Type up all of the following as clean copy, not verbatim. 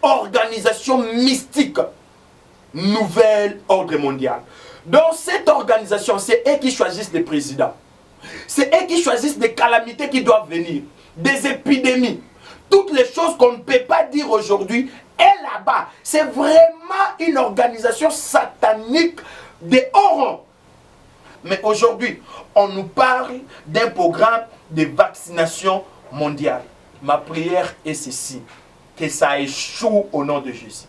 organisation mystique, nouvel ordre mondial. Dans cette organisation, c'est eux qui choisissent les présidents. C'est eux qui choisissent des calamités qui doivent venir, des épidémies. Toutes les choses qu'on ne peut pas dire aujourd'hui, et là-bas, c'est vraiment une organisation satanique de haut rang. Mais aujourd'hui, on nous parle d'un programme de vaccination mondiale. Ma prière est ceci, que ça échoue au nom de Jésus.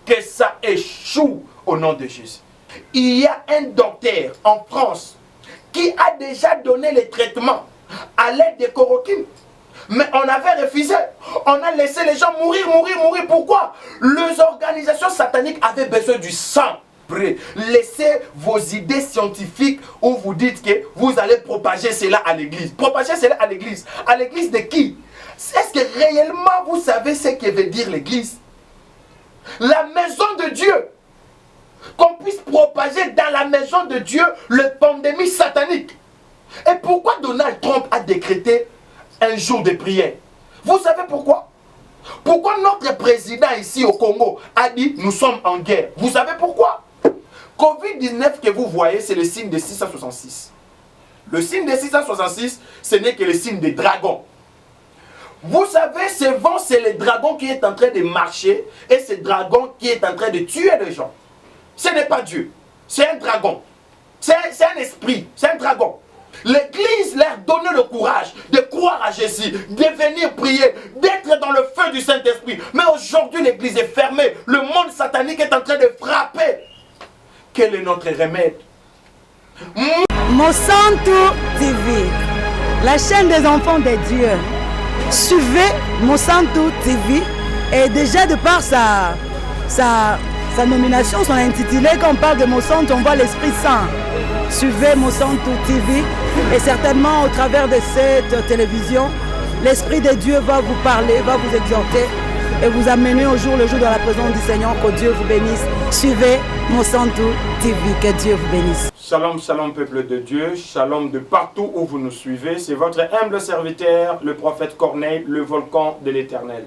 Que ça échoue au nom de Jésus. Il y a un docteur en France qui a déjà donné les traitements à l'aide de chloroquine. Mais on avait refusé. On a laissé les gens mourir. Pourquoi? Les organisations sataniques avaient besoin du sang. Laissez vos idées scientifiques où vous dites que vous allez propager cela à l'église. Propager cela à l'église. À l'église de qui? Est-ce que réellement vous savez ce que veut dire l'église? La maison de Dieu. Qu'on puisse propager dans la maison de Dieu le pandémie satanique. Et pourquoi Donald Trump a décrété un jour de prière? Vous savez pourquoi? Pourquoi notre président ici au Congo a dit nous sommes en guerre? Vous savez pourquoi? Covid-19 que vous voyez, c'est le signe de 666. Le signe de 666, ce n'est que le signe des dragons. Vous savez, ce vent, c'est le dragon qui est en train de marcher et ce dragon qui est en train de tuer les gens. Ce n'est pas Dieu, c'est un dragon. C'est un esprit, c'est un dragon. L'Église leur donnait le courage de croire à Jésus, de venir prier, d'être dans le feu du Saint-Esprit. Mais aujourd'hui, l'Église est fermée. Le monde satanique est en train de frapper. Quel est notre remède? Monsanto TV, la chaîne des enfants de Dieu. Suivez Monsanto TV et déjà de par sa nomination, son intitulé, quand on parle de Monsanto, on voit l'Esprit Saint. Suivez Monsanto TV et certainement au travers de cette télévision, l'Esprit de Dieu va vous parler, va vous exhorter et vous amener au jour le jour dans la présence du Seigneur. Que Dieu vous bénisse. Suivez Monsanto TV, que Dieu vous bénisse. Shalom, shalom peuple de Dieu, shalom de partout où vous nous suivez. C'est votre humble serviteur, le prophète Corneille, le volcan de l'Éternel.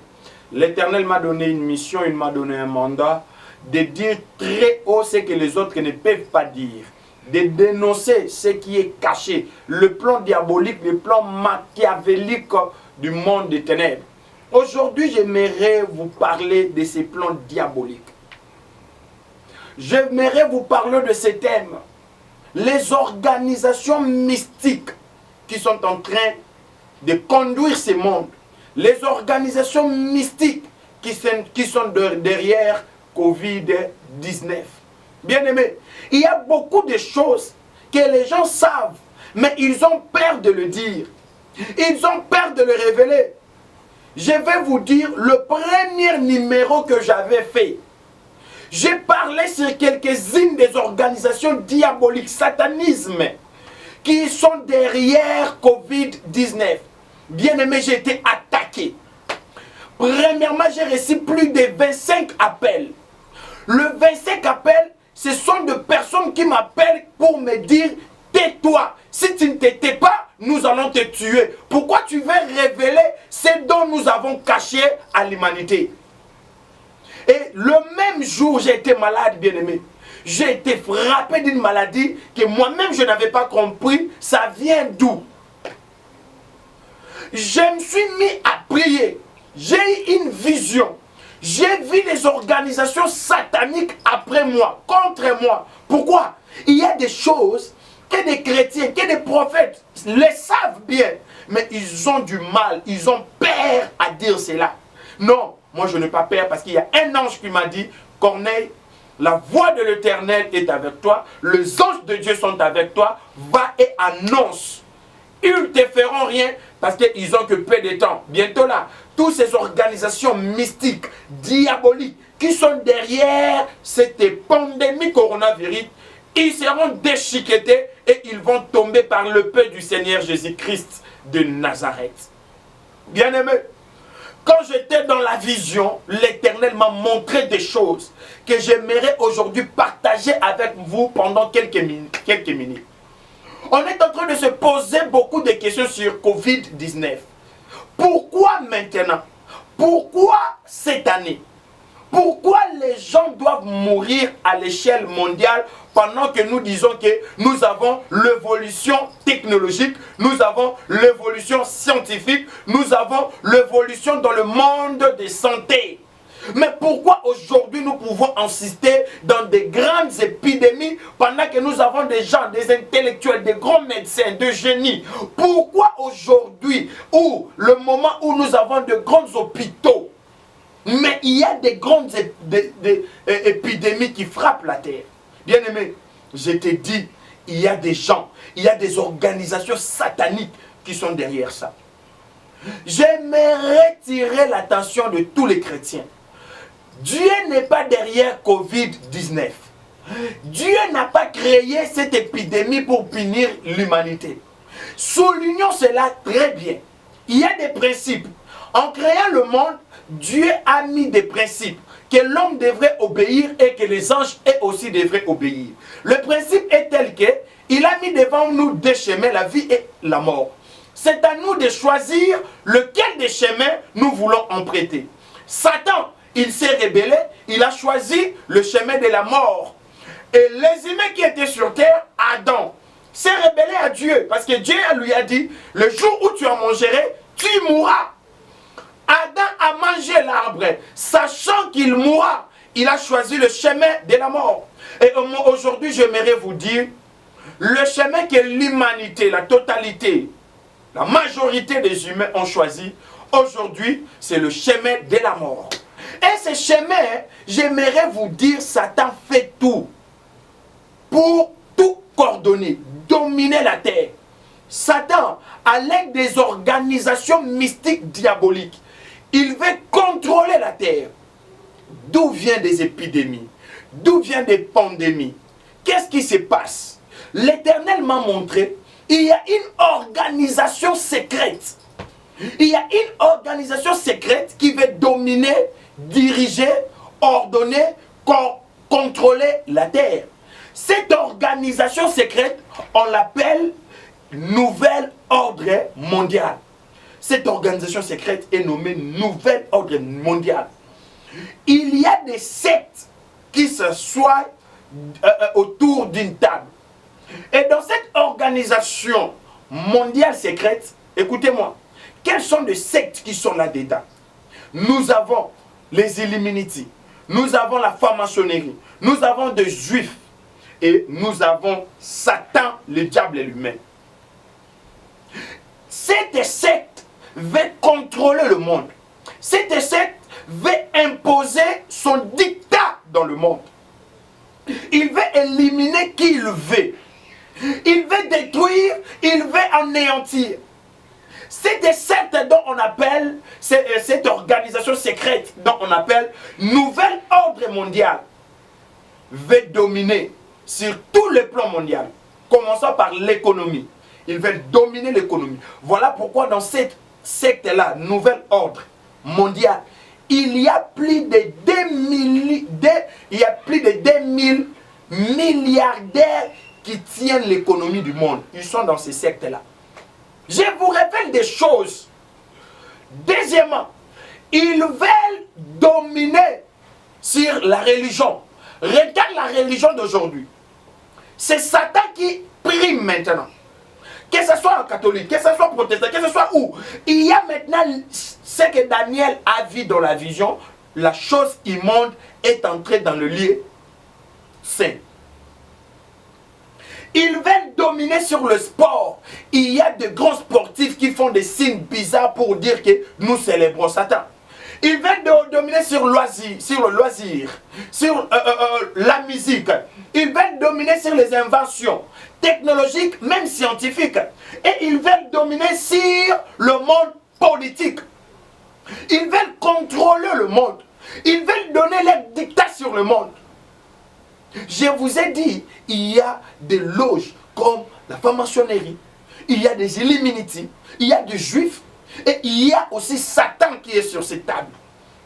L'Éternel m'a donné une mission, il m'a donné un mandat de dire très haut ce que les autres ne peuvent pas dire, de dénoncer ce qui est caché, le plan diabolique, le plan machiavélique du monde des ténèbres. Aujourd'hui, j'aimerais vous parler de ces plans diaboliques. J'aimerais vous parler de ces thèmes. Les organisations mystiques qui sont en train de conduire ce monde. Les organisations mystiques qui sont derrière Covid-19. Bien aimé, il y a beaucoup de choses que les gens savent, mais ils ont peur de le dire. Ils ont peur de le révéler. Je vais vous dire le premier numéro que j'avais fait. J'ai parlé sur quelques-unes des organisations diaboliques, satanisme, qui sont derrière Covid-19. Bien aimé, j'ai été attaqué. Premièrement, j'ai reçu plus de 25 appels. Le 25 appels, ce sont des personnes qui m'appellent pour me dire « Tais-toi, si tu ne te tais pas, nous allons te tuer. Pourquoi tu veux révéler ce dont nous avons caché à l'humanité ?» Et le même jour, j'ai été malade, bien-aimé. J'ai été frappé d'une maladie que moi-même, je n'avais pas compris. Ça vient d'où? Je me suis mis à prier. J'ai eu une vision. J'ai vu les organisations sataniques après moi, contre moi. Pourquoi? Il y a des choses que des chrétiens, que des prophètes les savent bien. Mais ils ont du mal, ils ont peur à dire cela. Non. Moi, je n'ai pas peur parce qu'il y a un ange qui m'a dit « Corneille, la voix de l'Éternel est avec toi, les anges de Dieu sont avec toi, va et annonce. Ils ne te feront rien parce qu'ils n'ont que peu de temps. » Bientôt là, toutes ces organisations mystiques, diaboliques, qui sont derrière cette pandémie coronavirus, ils seront déchiquetés et ils vont tomber par le peu du Seigneur Jésus-Christ de Nazareth. Bien-aimé, quand j'étais dans la vision, l'Éternel m'a montré des choses que j'aimerais aujourd'hui partager avec vous pendant quelques minutes. On est en train de se poser beaucoup de questions sur Covid-19. Pourquoi maintenant? Pourquoi cette année? Pourquoi les gens doivent mourir à l'échelle mondiale pendant que nous disons que nous avons l'évolution technologique, nous avons l'évolution scientifique, nous avons l'évolution dans le monde de santé? Mais pourquoi aujourd'hui nous pouvons insister dans des grandes épidémies pendant que nous avons des gens, des intellectuels, des grands médecins, de génies? Pourquoi aujourd'hui, ou le moment où nous avons de grands hôpitaux, mais il y a des grandes épidémies qui frappent la terre? Bien aimé, je te dis, il y a des gens, il y a des organisations sataniques qui sont derrière ça. J'aimerais tirer l'attention de tous les chrétiens. Dieu n'est pas derrière Covid-19. Dieu n'a pas créé cette épidémie pour punir l'humanité. Soulignons cela très bien. Il y a des principes. En créant le monde, Dieu a mis des principes que l'homme devrait obéir et que les anges aussi devraient obéir. Le principe est tel que il a mis devant nous deux chemins, la vie et la mort. C'est à nous de choisir lequel des chemins nous voulons emprunter. Satan, il s'est rébellé, il a choisi le chemin de la mort. Et les humains qui étaient sur terre, Adam, s'est rébellé à Dieu. Parce que Dieu lui a dit, le jour où tu en mangerais, tu mourras. Adam a mangé l'arbre, sachant qu'il mourra. Il a choisi le chemin de la mort. Et aujourd'hui, j'aimerais vous dire, le chemin que l'humanité, la totalité, la majorité des humains ont choisi, aujourd'hui, c'est le chemin de la mort. Et ce chemin, j'aimerais vous dire, Satan fait tout pour tout coordonner, dominer la terre. Satan, à l'aide des organisations mystiques diaboliques, il veut contrôler la terre. D'où viennent des épidémies? D'où viennent des pandémies? Qu'est-ce qui se passe? L'Éternel m'a montré, il y a une organisation secrète. Il y a une organisation secrète qui veut dominer, diriger, ordonner, contrôler la terre. Cette organisation secrète, on l'appelle Nouvel Ordre Mondial. Cette organisation secrète est nommée Nouvel Ordre Mondial. Il y a des sectes qui s'assoient autour d'une table. Et dans cette organisation mondiale secrète, écoutez-moi, quelles sont les sectes qui sont là-dedans? Nous avons les Illuminati, nous avons la franc-maçonnerie, nous avons des juifs et nous avons Satan, le diable et l'humain. Cette secte veut contrôler le monde. Cette secte veut imposer son dictat dans le monde. Il veut éliminer qui il veut. Il veut détruire, il veut anéantir. C'est des sectes dont on appelle, cette organisation secrète dont on appelle Nouvel Ordre Mondial, veut dominer sur tous les plans mondiaux, commençant par l'économie. Ils veulent dominer l'économie. Voilà pourquoi dans cette secte-là, Nouvel Ordre Mondial, il y a plus de 2000 milliardaires qui tiennent l'économie du monde. Ils sont dans ces sectes-là. Je vous révèle des choses. Deuxièmement, ils veulent dominer sur la religion. Regarde la religion d'aujourd'hui. C'est Satan qui prime maintenant. Que ce soit en catholique, que ce soit protestant, que ce soit où. Il y a maintenant ce que Daniel a vu dans la vision. La chose immonde est entrée dans le lieu saint. Ils veulent dominer sur le sport. Il y a de grands sportifs qui font des signes bizarres pour dire que nous célébrons Satan. Ils veulent dominer sur le loisir, sur la musique. Ils veulent dominer sur les inventions technologiques, même scientifiques. Et ils veulent dominer sur le monde politique. Ils veulent contrôler le monde. Ils veulent donner leur dictat sur le monde. Je vous ai dit, il y a des loges comme la franc-maçonnerie, il y a des Illuminati, il y a des juifs, et il y a aussi Satan qui est sur ces tables.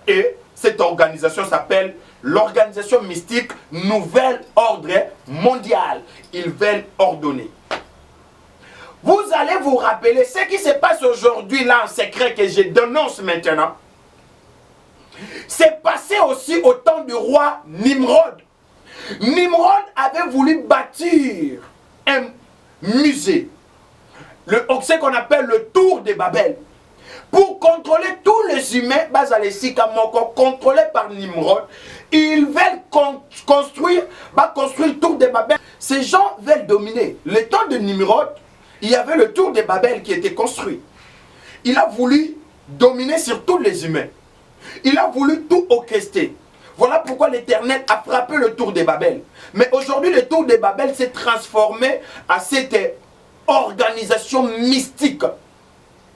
Et cette organisation s'appelle l'organisation mystique Nouvel Ordre Mondial. Ils veulent ordonner. Vous allez vous rappeler ce qui se passe aujourd'hui là en secret que je dénonce maintenant. C'est passé aussi au temps du roi Nimrod. Nimrod avait voulu bâtir un musée, ce qu'on appelle le Tour de Babel, pour contrôler tous les humains, contrôlés par Nimrod. Ils veulent construire le Tour de Babel. Ces gens veulent dominer. Le temps de Nimrod, il y avait le Tour de Babel qui était construit. Il a voulu dominer sur tous les humains. Il a voulu tout orchestrer. Voilà pourquoi l'Éternel a frappé le Tour de Babel. Mais aujourd'hui, le Tour de Babel s'est transformé à cette organisation mystique,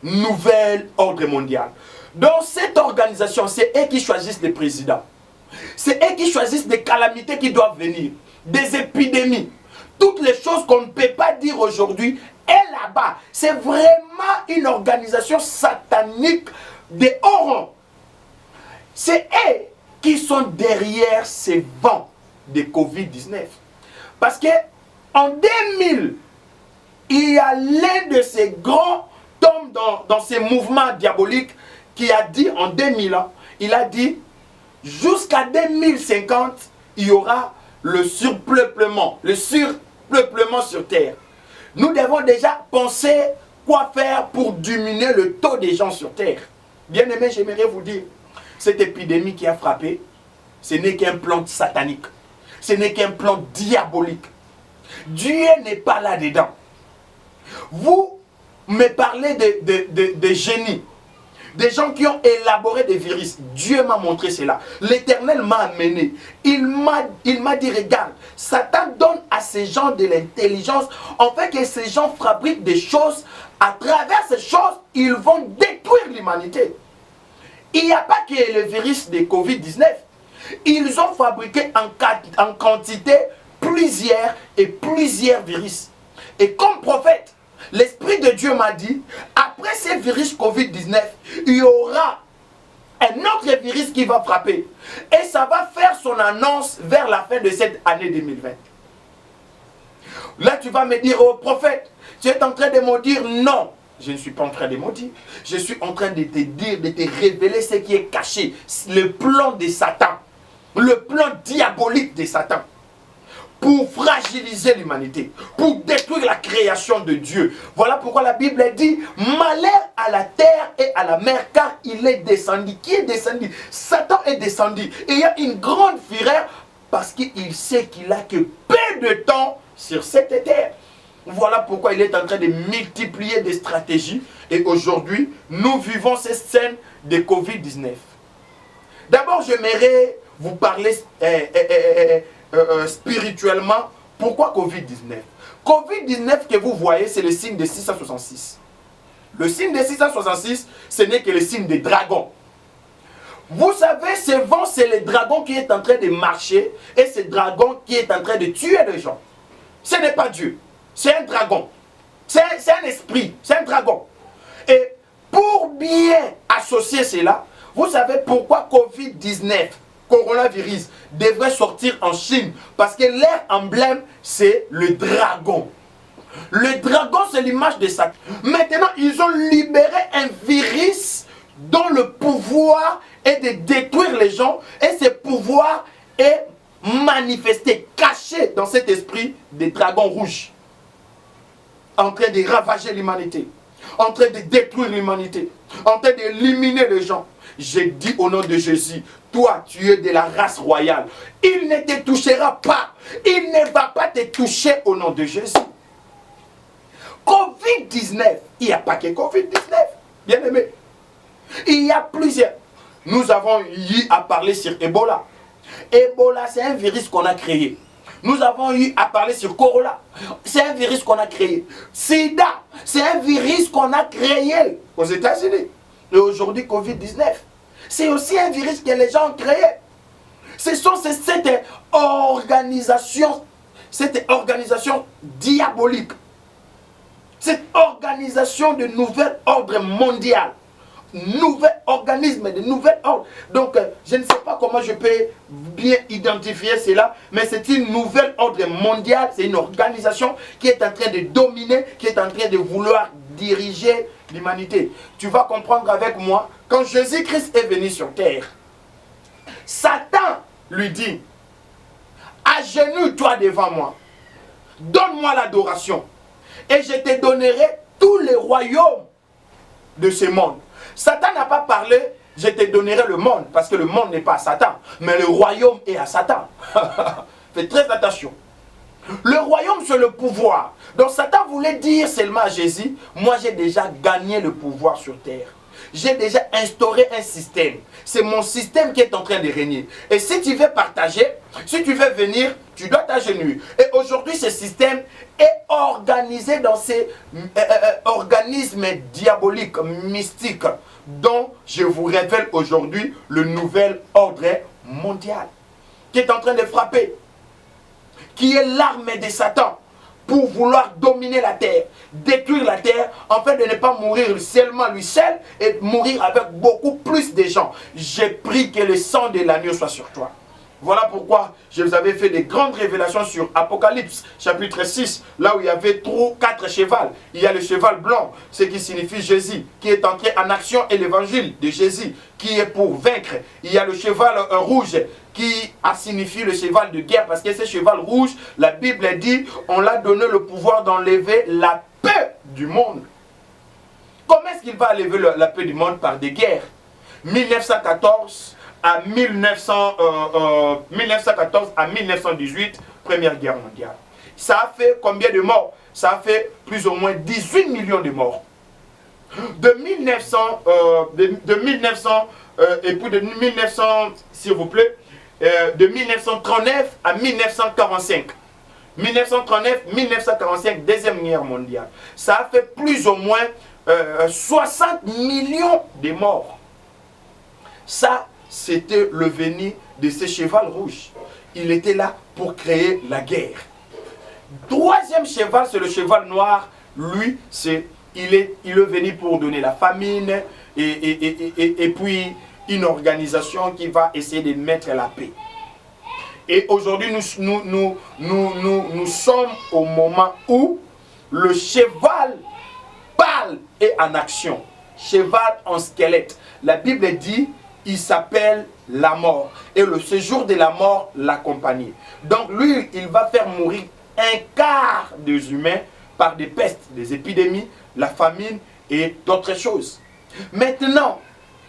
nouvel ordre mondial. Dans cette organisation, c'est eux qui choisissent les présidents. C'est eux qui choisissent des calamités qui doivent venir, des épidémies. Toutes les choses qu'on ne peut pas dire aujourd'hui, et là-bas, c'est vraiment une organisation satanique de haut rang. C'est eux qui sont derrière ces vents de Covid-19. Parce que en 2000, il y a l'un de ces grands hommes dans ces mouvements diaboliques qui a dit en 2000 ans, il a dit jusqu'à 2050, il y aura le surpeuplement sur Terre. Nous devons déjà penser quoi faire pour diminuer le taux des gens sur Terre. Bien aimé, j'aimerais vous dire, cette épidémie qui a frappé, ce n'est qu'un plan satanique. Ce n'est qu'un plan diabolique. Dieu n'est pas là-dedans. Vous me parlez de génies, des gens qui ont élaboré des virus. Dieu m'a montré cela. L'Éternel m'a amené. Il m'a dit, regarde, Satan donne à ces gens de l'intelligence, en fait que ces gens fabriquent des choses. À travers ces choses, ils vont détruire l'humanité. Il n'y a pas que le virus de Covid-19. Ils ont fabriqué en quantité plusieurs virus. Et comme prophète, l'Esprit de Dieu m'a dit, après ces virus Covid-19, il y aura un autre virus qui va frapper. Et ça va faire son annonce vers la fin de cette année 2020. Là, tu vas me dire, oh prophète, tu es en train de me dire non. Je ne suis pas en train de me dire. Je suis en train de te dire, de te révéler ce qui est caché. Le plan de Satan. Le plan diabolique de Satan. Pour fragiliser l'humanité. Pour détruire la création de Dieu. Voilà pourquoi la Bible dit, malheur à la terre et à la mer, car il est descendu. Qui est descendu? Satan est descendu. Et il y a une grande fureur parce qu'il sait qu'il n'a que peu de temps sur cette terre. Voilà pourquoi il est en train de multiplier des stratégies. Et aujourd'hui, nous vivons cette scène de Covid-19. D'abord, j'aimerais vous parler spirituellement. Pourquoi Covid-19? Covid-19 que vous voyez, c'est le signe de 666. Le signe de 666, ce n'est que le signe des dragons. Vous savez, ce vent, c'est le dragon qui est en train de marcher et ce dragon qui est en train de tuer les gens. Ce n'est pas Dieu. C'est un dragon. C'est un esprit. C'est un dragon. Et pour bien associer cela, vous savez pourquoi Covid-19, coronavirus, devrait sortir en Chine? Parce que leur emblème, c'est le dragon. Le dragon, c'est l'image de Satan. Maintenant, ils ont libéré un virus dont le pouvoir est de détruire les gens. Et ce pouvoir est manifesté, caché dans cet esprit des dragons rouges. En train de ravager l'humanité, en train de détruire l'humanité, en train d'éliminer les gens. J'ai dit au nom de Jésus, toi tu es de la race royale. Il ne te touchera pas. Il ne va pas te toucher au nom de Jésus. Covid-19, il n'y a pas que Covid-19, bien aimé. Il y a plusieurs. Nous avons eu à parler sur Ebola. Ebola, c'est un virus qu'on a créé. Nous avons eu à parler sur Corona. C'est un virus qu'on a créé. Sida, c'est un virus qu'on a créé aux États-Unis. Et aujourd'hui, Covid-19, c'est aussi un virus que les gens ont créé. Ce sont cette organisation diabolique. Cette organisation de nouvel ordre mondial. Nouvel organisme, de nouvel ordre. Donc, je ne sais pas comment je peux bien identifier cela, mais c'est une nouvelle ordre mondial, c'est une organisation qui est en train de dominer, qui est en train de vouloir diriger l'humanité. Tu vas comprendre avec moi, quand Jésus-Christ est venu sur terre, Satan lui dit, agenouille-toi devant moi, donne-moi l'adoration, et je te donnerai tous les royaumes de ce monde. Satan n'a pas parlé, je te donnerai le monde, parce que le monde n'est pas à Satan, mais le royaume est à Satan. Faites très attention. Le royaume, c'est le pouvoir. Donc Satan voulait dire seulement à Jésus, moi j'ai déjà gagné le pouvoir sur terre. J'ai déjà instauré un système. C'est mon système qui est en train de régner. Et si tu veux partager, si tu veux venir, tu dois t'agenouiller. Et aujourd'hui, ce système est organisé dans ces organismes diaboliques, mystiques, dont je vous révèle aujourd'hui le nouvel ordre mondial, qui est en train de frapper, qui est l'arme de Satan pour vouloir dominer la terre, détruire la terre, afin de ne pas mourir seulement lui seul et mourir avec beaucoup plus de gens. J'ai pris que le sang de l'agneau soit sur toi. Voilà pourquoi je vous avais fait des grandes révélations sur Apocalypse, chapitre 6, là où il y avait 4 chevals. Il y a le cheval blanc, ce qui signifie Jésus, qui est entré en action, et l'évangile de Jésus, qui est pour vaincre. Il y a le cheval rouge, qui a signifié le cheval de guerre, parce que ce cheval rouge, la Bible dit, on l'a donné le pouvoir d'enlever la paix du monde. Comment est-ce qu'il va enlever la paix du monde? Par des guerres. 1914 à 1914 à 1918, Première Guerre mondiale. Ça a fait combien de morts? Ça a fait plus ou moins 18 millions de morts. De 1900, et puis de 1900, s'il vous plaît, de 1939 à 1945. 1939-1945, Deuxième Guerre mondiale. Ça a fait plus ou moins 60 millions de morts. Ça, c'était le venu de ce cheval rouge. Il était là pour créer la guerre. Troisième cheval, c'est le cheval noir. Lui, il est venu pour donner la famine et puis une organisation qui va essayer de mettre la paix. Et aujourd'hui, nous sommes au moment où le cheval parle et en action. Cheval en squelette. La Bible dit, il s'appelle la mort. Et le séjour de la mort l'accompagne. Donc lui, il va faire mourir un quart des humains par des pestes, des épidémies, la famine et d'autres choses. Maintenant,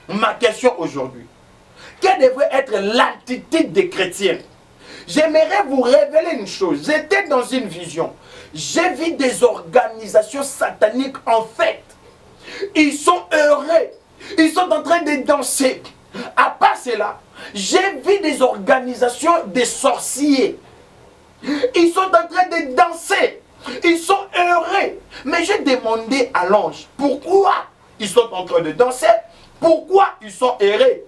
ma question aujourd'hui, quelle devrait être l'attitude des chrétiens? J'aimerais vous révéler une chose. J'étais dans une vision. J'ai vu des organisations sataniques en fait. Ils sont heureux. Ils sont en train de danser. À part cela, j'ai vu des organisations de sorciers. Ils sont en train de danser. Ils sont heureux. Mais j'ai demandé à l'ange, pourquoi ils sont en train de danser? Pourquoi ils sont heureux?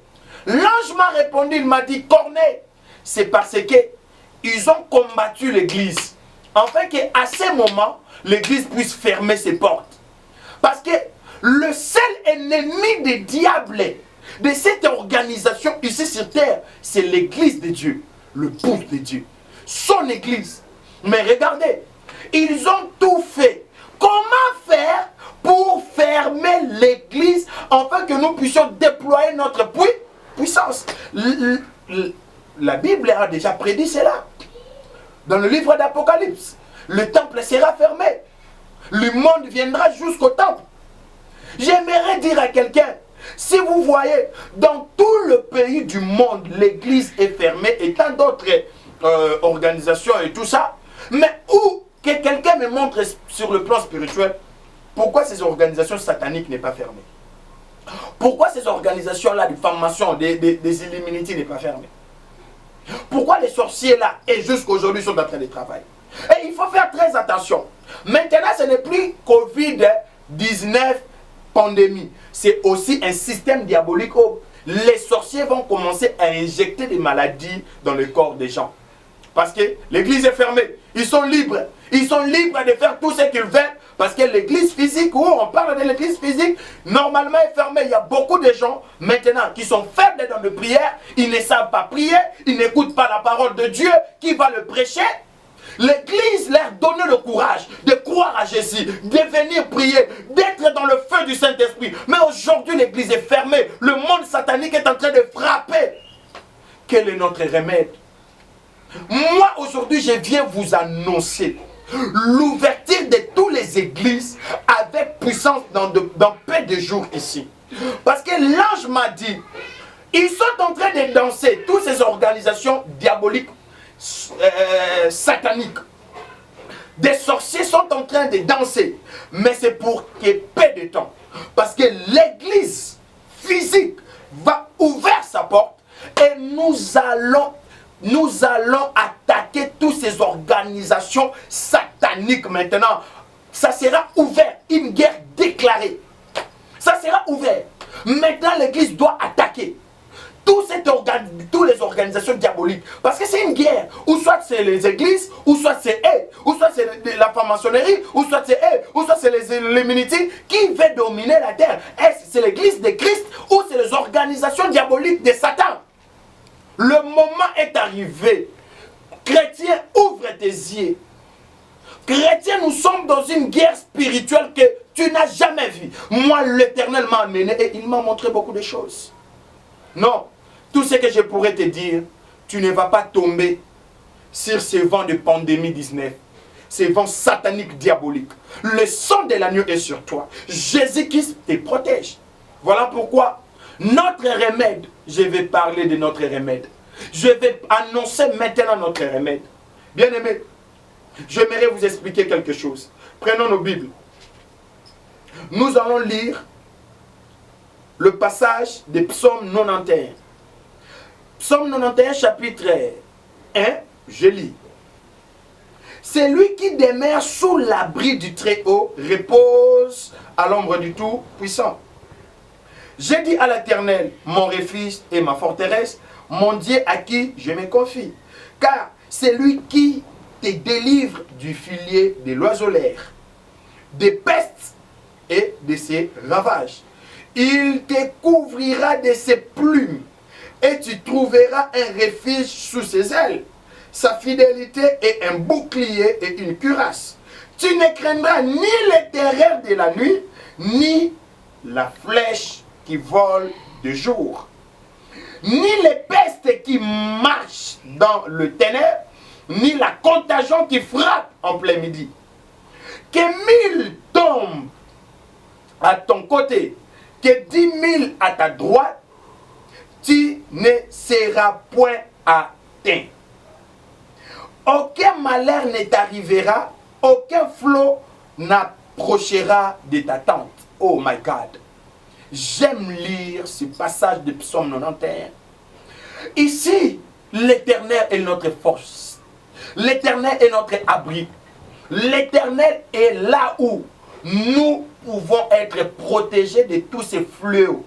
L'ange m'a répondu, il m'a dit, Corneille, c'est parce qu'ils ont combattu l'église. Afin qu'à ce moment, l'église puisse fermer ses portes. Parce que le seul ennemi des diables, de cette organisation ici sur terre, c'est l'église de Dieu, le peuple de Dieu, son église. Mais regardez, ils ont tout fait. Comment faire pour fermer l'église afin que nous puissions déployer notre puissance? La Bible a déjà prédit cela. Dans le livre d'Apocalypse, le temple sera fermé. Le monde viendra jusqu'au temple. J'aimerais dire à quelqu'un, si vous voyez, dans tout le pays du monde, l'église est fermée et tant d'autres organisations et tout ça, mais où que quelqu'un me montre sur le plan spirituel, pourquoi ces organisations sataniques n'est pas fermées? Pourquoi ces organisations-là, des formations, des Illuminati n'est pas fermées? Pourquoi les sorciers là et jusqu'à aujourd'hui sont en train de travailler? Et il faut faire très attention. Maintenant, ce n'est plus Covid-19 pandémie. C'est aussi un système diabolique où les sorciers vont commencer à injecter des maladies dans le corps des gens. Parce que l'église est fermée. Ils sont libres. Ils sont libres de faire tout ce qu'ils veulent. Parce que l'église physique, où on parle de l'église physique, normalement est fermée. Il y a beaucoup de gens maintenant qui sont faibles dans la prière. Ils ne savent pas prier. Ils n'écoutent pas la parole de Dieu qui va le prêcher. L'église leur donnait le courage de croire à Jésus, de venir prier, d'être dans le feu du Saint-Esprit. Mais aujourd'hui, l'église est fermée. Le monde satanique est en train de frapper. quel est notre remède? Moi, aujourd'hui, je viens vous annoncer l'ouverture de toutes les églises avec puissance dans peu de jours ici. Parce que l'ange m'a dit, ils sont en train de danser, toutes ces organisations diaboliques, sataniques. Des sorciers sont en train de danser, mais c'est pour que peu de temps. Parce que l'église physique va ouvrir sa porte et nous allons attaquer toutes ces organisations sataniques maintenant. Ça sera ouvert, une guerre déclarée. Ça sera ouvert. Maintenant, l'église doit attaquer toutes les organisations diaboliques. Parce que c'est une guerre. Ou soit c'est les églises, ou soit c'est eux, ou soit c'est la franc-maçonnerie, ou soit c'est eux, ou soit c'est les Illuminati qui veulent dominer la terre. Est-ce que c'est l'église de Christ ou c'est les organisations diaboliques de Satan? Le moment est arrivé. Chrétien, ouvre tes yeux. Chrétien, nous sommes dans une guerre spirituelle que tu n'as jamais vue. Moi, l'Éternel m'a amené et il m'a montré beaucoup de choses. Non, tout ce que je pourrais te dire, tu ne vas pas tomber sur ce vent de pandémie 19. Ce vent satanique diabolique. Le sang de l'agneau est sur toi. Jésus-Christ te protège. Voilà pourquoi notre remède, je vais parler de notre remède. Je vais annoncer maintenant notre remède. Bien-aimés, j'aimerais vous expliquer quelque chose. Prenons nos Bibles. Nous allons lire le passage de Psaume 91. Psaume 91, chapitre 1, je lis. Celui qui demeure sous l'abri du Très-Haut repose à l'ombre du Tout-Puissant. J'ai dit à l'Éternel, mon refuge et ma forteresse, mon Dieu à qui je me confie. Car c'est lui qui te délivre du filet de l'oiseleur, des pestes et de ses ravages. Il te couvrira de ses plumes et tu trouveras un refuge sous ses ailes. Sa fidélité est un bouclier et une cuirasse. Tu ne craindras ni les terreurs de la nuit, ni la flèche qui vole de jour, ni les pestes qui marchent dans le ténèbre, ni la contagion qui frappe en plein midi. Que 1000 tombent à ton côté, que 10 000 à ta droite, tu ne seras point atteint. Aucun malheur ne t'arrivera, aucun flot n'approchera de ta tente. Oh my God. J'aime lire ce passage de Psaume 91. Ici, l'Éternel est notre force. L'Éternel est notre abri. L'Éternel est là où nous pouvons être protégés de tous ces fléaux,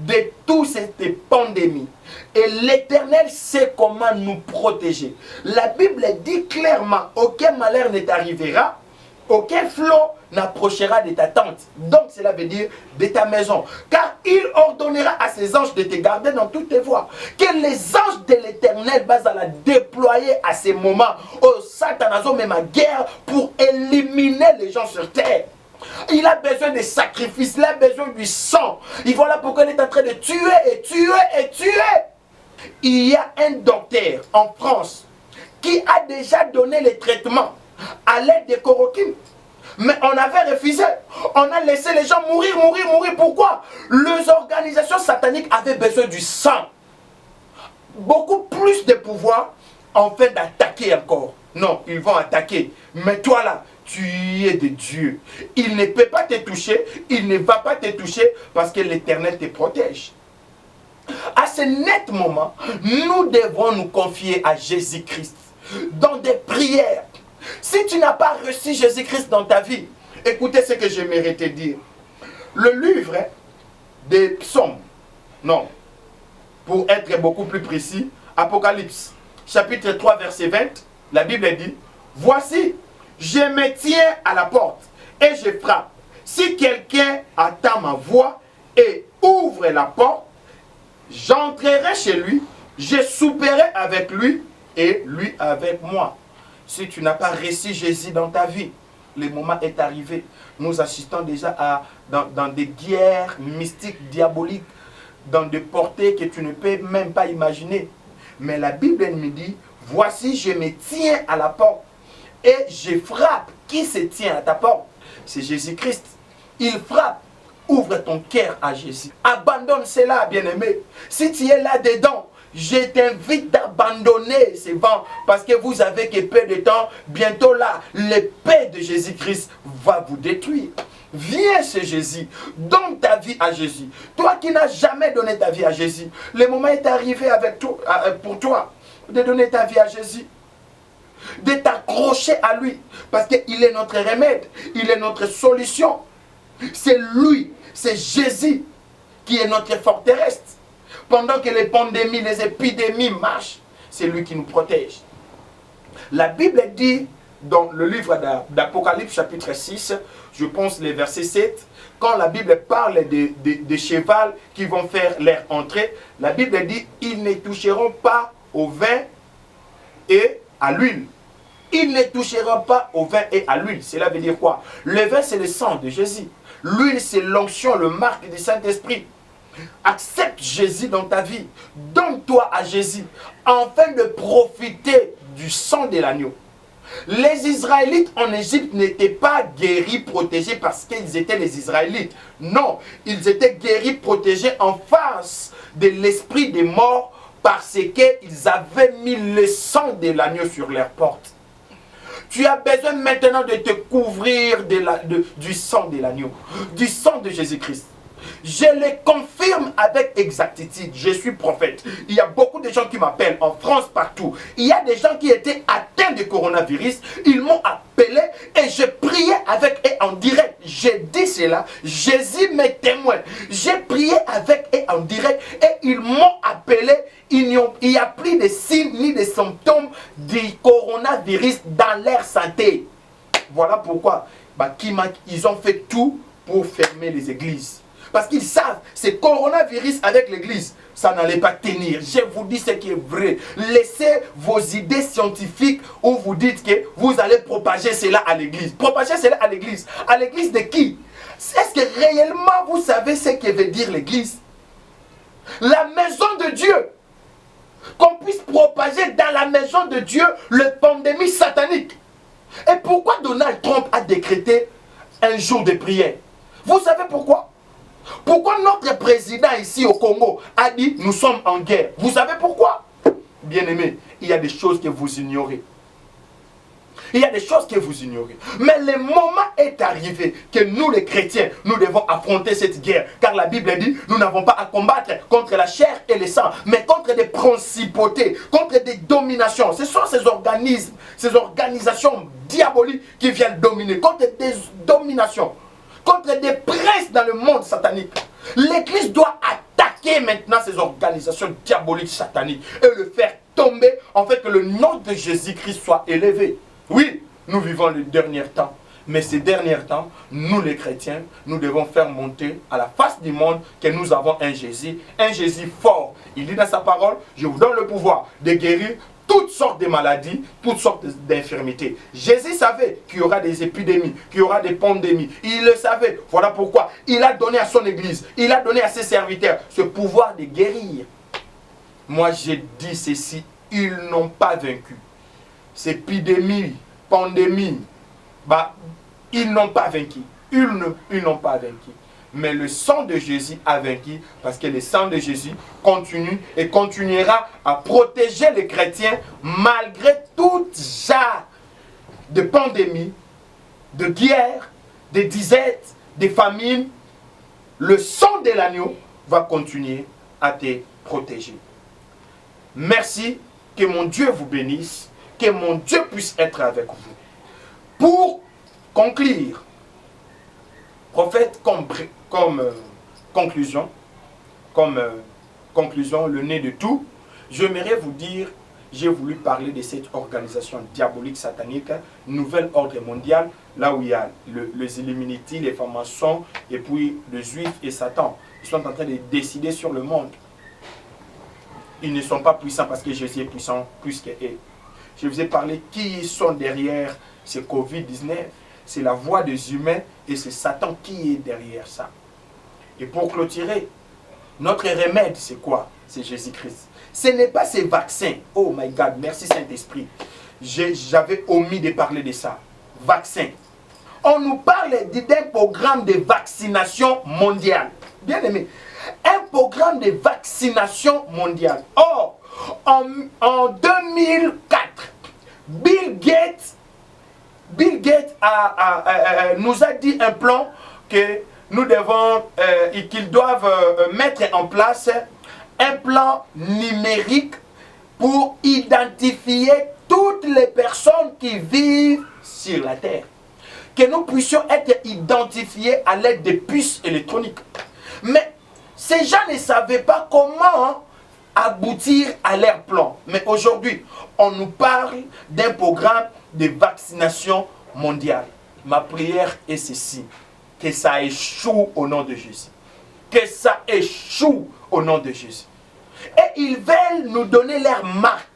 de toutes ces pandémies. Et l'Éternel sait comment nous protéger. La Bible dit clairement, aucun malheur ne t'arrivera, aucun flot n'approchera de ta tente. Donc cela veut dire de ta maison. Car il ordonnera à ses anges de te garder dans toutes tes voies. Que les anges de l'Éternel va la déployer à ces moments. Oh, Satan même ma guerre pour éliminer les gens sur terre. Il a besoin de sacrifices, il a besoin du sang. Et voilà pourquoi il est en train de tuer et tuer et tuer. Il y a un docteur en France qui a déjà donné les traitements à l'aide de chloroquine. Mais on avait refusé. On a laissé les gens mourir. Pourquoi? Les organisations sataniques avaient besoin du sang. Beaucoup plus de pouvoir en fait d'attaquer encore. Non, ils vont attaquer. Mais toi là, tu es de Dieu. Il ne peut pas te toucher. Il ne va pas te toucher parce que l'Éternel te protège. À ce net moment, nous devons nous confier à Jésus-Christ dans des prières. Si tu n'as pas reçu Jésus-Christ dans ta vie, écoutez ce que j'aimerais te dire. Le livre des psaumes, non, pour être beaucoup plus précis, Apocalypse, chapitre 3, verset 20, la Bible dit, « Voici, je me tiens à la porte et je frappe. Si quelqu'un attend ma voix et ouvre la porte, j'entrerai chez lui, je souperai avec lui et lui avec moi. » Si tu n'as pas reçu Jésus dans ta vie, le moment est arrivé. Nous assistons déjà dans des guerres mystiques, diaboliques, dans des portées que tu ne peux même pas imaginer. Mais la Bible elle me dit, voici je me tiens à la porte et je frappe. Qui se tient à ta porte? C'est Jésus-Christ. Il frappe. Ouvre ton cœur à Jésus. Abandonne cela, bien-aimé. Si tu es là-dedans, je t'invite d'abandonner ces vents parce que vous avez que peu de temps. Bientôt là, l'épée de Jésus-Christ va vous détruire. Viens chez Jésus. Donne ta vie à Jésus. Toi qui n'as jamais donné ta vie à Jésus, le moment est arrivé avec toi, pour toi de donner ta vie à Jésus. De t'accrocher à lui. Parce qu'il est notre remède. Il est notre solution. C'est lui, c'est Jésus qui est notre forteresse. Pendant que les pandémies, les épidémies marchent, c'est lui qui nous protège. La Bible dit dans le livre d'Apocalypse chapitre 6, je pense les versets 7, quand la Bible parle des chevals qui vont faire leur entrée, la Bible dit ils ne toucheront pas au vin et à l'huile. Ils ne toucheront pas au vin et à l'huile. Cela veut dire quoi? Le vin, c'est le sang de Jésus. L'huile, c'est l'onction, le marque du Saint-Esprit. Accepte Jésus dans ta vie. Donne-toi à Jésus afin de profiter du sang de l'agneau. Les Israélites en Égypte n'étaient pas guéris, protégés parce qu'ils étaient les Israélites. Non, ils étaient guéris, protégés en face de l'esprit des morts parce qu'ils avaient mis le sang de l'agneau sur leurs portes. Tu as besoin maintenant de te couvrir du sang de l'agneau, du sang de Jésus-Christ. Je le confirme avec exactitude. Je suis prophète. Il y a beaucoup de gens qui m'appellent en France, partout. Il y a des gens qui étaient atteints de coronavirus. Ils m'ont appelé et je priais avec eux en direct. J'ai dit cela. Jésus m'est témoin. J'ai prié avec eux en direct et ils m'ont appelé. Il n'y a plus de signes ni de symptômes du coronavirus dans leur santé. Voilà pourquoi ils ont fait tout pour fermer les églises. Parce qu'ils savent, ce coronavirus avec l'église, ça n'allait pas tenir. Je vous dis ce qui est vrai. Laissez vos idées scientifiques où vous dites que vous allez propager cela à l'église. Propager cela à l'église. À l'église de qui? Est-ce que réellement vous savez ce que veut dire l'église? La maison de Dieu. Qu'on puisse propager dans la maison de Dieu la pandémie satanique. Et pourquoi Donald Trump a décrété un jour de prière? Vous savez pourquoi? Pourquoi notre président ici au Congo a dit nous sommes en guerre? Vous savez pourquoi? Bien-aimés, il y a des choses que vous ignorez. Il y a des choses que vous ignorez. Mais le moment est arrivé que nous les chrétiens, nous devons affronter cette guerre. Car la Bible dit, nous n'avons pas à combattre contre la chair et le sang, mais contre des principautés, contre des dominations. Ce sont ces organismes, ces organisations diaboliques qui viennent dominer, contre des dominations, contre des princes dans le monde satanique. L'Église doit attaquer maintenant ces organisations diaboliques sataniques et le faire tomber, en fait que le nom de Jésus-Christ soit élevé. Oui, nous vivons les derniers temps, mais ces derniers temps, nous les chrétiens, nous devons faire monter à la face du monde que nous avons un Jésus fort. Il dit dans sa parole, je vous donne le pouvoir de guérir toutes sortes de maladies, toutes sortes d'infirmités. Jésus savait qu'il y aura des épidémies, qu'il y aura des pandémies. Il le savait. Voilà pourquoi il a donné à son Église, il a donné à ses serviteurs ce pouvoir de guérir. Moi, j'ai dit ceci, ils n'ont pas vaincu. Ces épidémies, pandémies, ils n'ont pas vaincu. Ils n'ont pas vaincu. Mais le sang de Jésus a vaincu parce que le sang de Jésus continue et continuera à protéger les chrétiens malgré tout genre de pandémies, de guerres, de disettes, de famines. Le sang de l'agneau va continuer à te protéger. Merci, que mon Dieu vous bénisse, que mon Dieu puisse être avec vous. Pour conclure, prophète, comme conclusion, le nez de tout, j'aimerais vous dire, j'ai voulu parler de cette organisation diabolique satanique, Nouvel Ordre Mondial, là où il y a les Illuminati, les francs-maçons, et puis les Juifs et Satan. Ils sont en train de décider sur le monde. Ils ne sont pas puissants parce que Jésus est puissant plus qu'eux. Je vous ai parlé qui sont derrière ce Covid-19. C'est la voix des humains et c'est Satan qui est derrière ça. Et pour clôturer, notre remède, c'est quoi? C'est Jésus-Christ. Ce n'est pas ces vaccins. Oh my God, merci Saint-Esprit. J'avais omis de parler de ça. Vaccins. On nous parle d'un programme de vaccination mondiale. Bien aimé. Un programme de vaccination mondiale. Or, en 2004, Bill Gates nous a dit un plan que nous devons, qu'ils doivent mettre en place un plan numérique pour identifier toutes les personnes qui vivent sur la Terre. Que nous puissions être identifiés à l'aide de puces électroniques. Mais ces gens ne savaient pas comment aboutir à leur plan. Mais aujourd'hui, on nous parle d'un programme de vaccination mondiale. Ma prière est ceci, que ça échoue au nom de Jésus. Que ça échoue au nom de Jésus. Et ils veulent nous donner leur marque.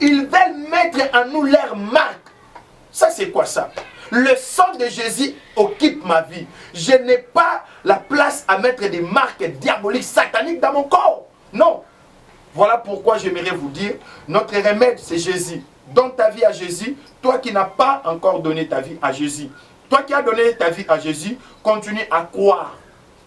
Ils veulent mettre en nous leur marque. Ça, c'est quoi ça? Le sang de Jésus occupe ma vie. Je n'ai pas la place à mettre des marques diaboliques, sataniques dans mon corps. Non. Voilà pourquoi j'aimerais vous dire, notre remède, c'est Jésus. Donne ta vie à Jésus. Toi qui n'as pas encore donné ta vie à Jésus. Toi qui as donné ta vie à Jésus, continue à croire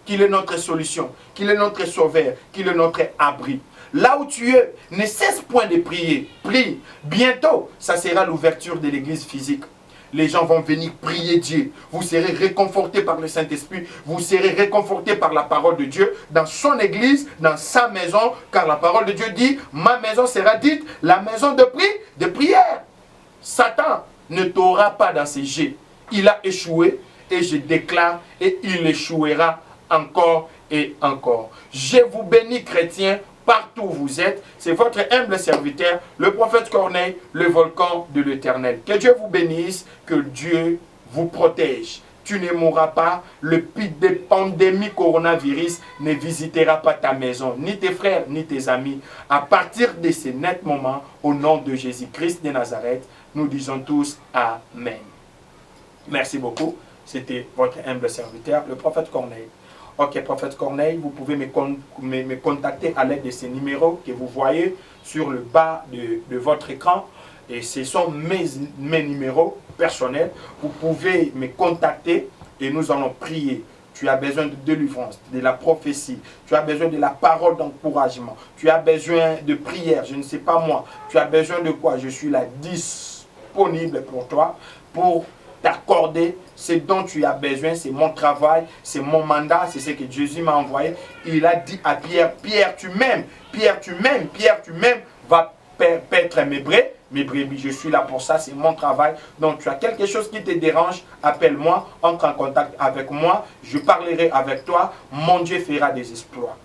qu'il est notre solution, qu'il est notre sauveur, qu'il est notre abri. Là où tu es, ne cesse point de prier. Prie. Bientôt, ça sera l'ouverture de l'église physique. Les gens vont venir prier Dieu. Vous serez réconfortés par le Saint-Esprit. Vous serez réconfortés par la parole de Dieu dans son église, dans sa maison. Car la parole de Dieu dit, ma maison sera dite la maison de prière. Satan ne t'aura pas dans ses jets. Il a échoué et je déclare et il échouera encore et encore. Je vous bénis chrétiens. Partout où vous êtes, c'est votre humble serviteur, le prophète Corneille, le volcan de l'Éternel. Que Dieu vous bénisse, que Dieu vous protège. Tu ne mourras pas, le pic de pandémie coronavirus ne visitera pas ta maison, ni tes frères, ni tes amis. À partir de ce net moment, au nom de Jésus-Christ de Nazareth, nous disons tous Amen. Merci beaucoup. C'était votre humble serviteur, le prophète Corneille. Ok, prophète Corneille, vous pouvez me contacter à l'aide de ces numéros que vous voyez sur le bas de votre écran. Et ce sont mes numéros personnels. Vous pouvez me contacter et nous allons prier. Tu as besoin de délivrance, de la prophétie. Tu as besoin de la parole d'encouragement. Tu as besoin de prière, je ne sais pas moi. Tu as besoin de quoi? Je suis là disponible pour toi, pour t'accorder ce dont tu as besoin. C'est mon travail, c'est mon mandat, c'est ce que Jésus m'a envoyé. Il a dit à Pierre, Pierre tu m'aimes, Pierre tu m'aimes, Pierre tu m'aimes, va paître mes brebis, je suis là pour ça, c'est mon travail. Donc tu as quelque chose qui te dérange, appelle-moi, entre en contact avec moi, je parlerai avec toi, mon Dieu fera des exploits.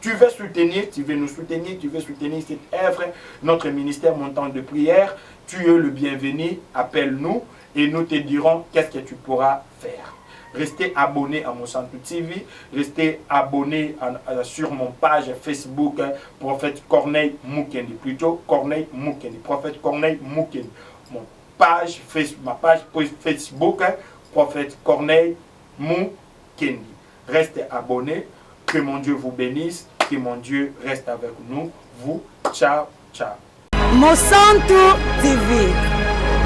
Tu veux soutenir, tu veux nous soutenir, tu veux soutenir cette œuvre, notre ministère montant de prière, tu es le bienvenu, appelle-nous. Et nous te dirons qu'est-ce que tu pourras faire. Restez abonné à Monsanto TV. Restez abonné sur mon page Facebook, Prophète Corneille Mukendi. Plutôt Corneille Mukendi. Prophète Corneille Mukendi. Ma page Facebook, Prophète Corneille Mukendi. Restez abonné. Que mon Dieu vous bénisse. Que mon Dieu reste avec nous. Vous, ciao, ciao. Monsanto TV,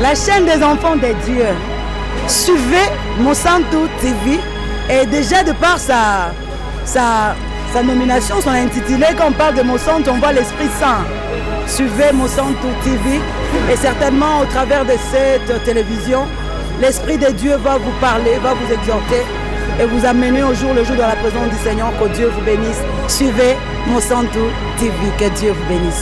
la chaîne des enfants de Dieu. Suivez Monsanto TV et déjà de par sa nomination, son intitulé, quand on parle de Monsanto, on voit l'Esprit Saint. Suivez Monsanto TV et certainement au travers de cette télévision, l'Esprit de Dieu va vous parler, va vous exhorter et vous amener au jour le jour dans la présence du Seigneur. Que Dieu vous bénisse. Suivez Monsanto TV, que Dieu vous bénisse.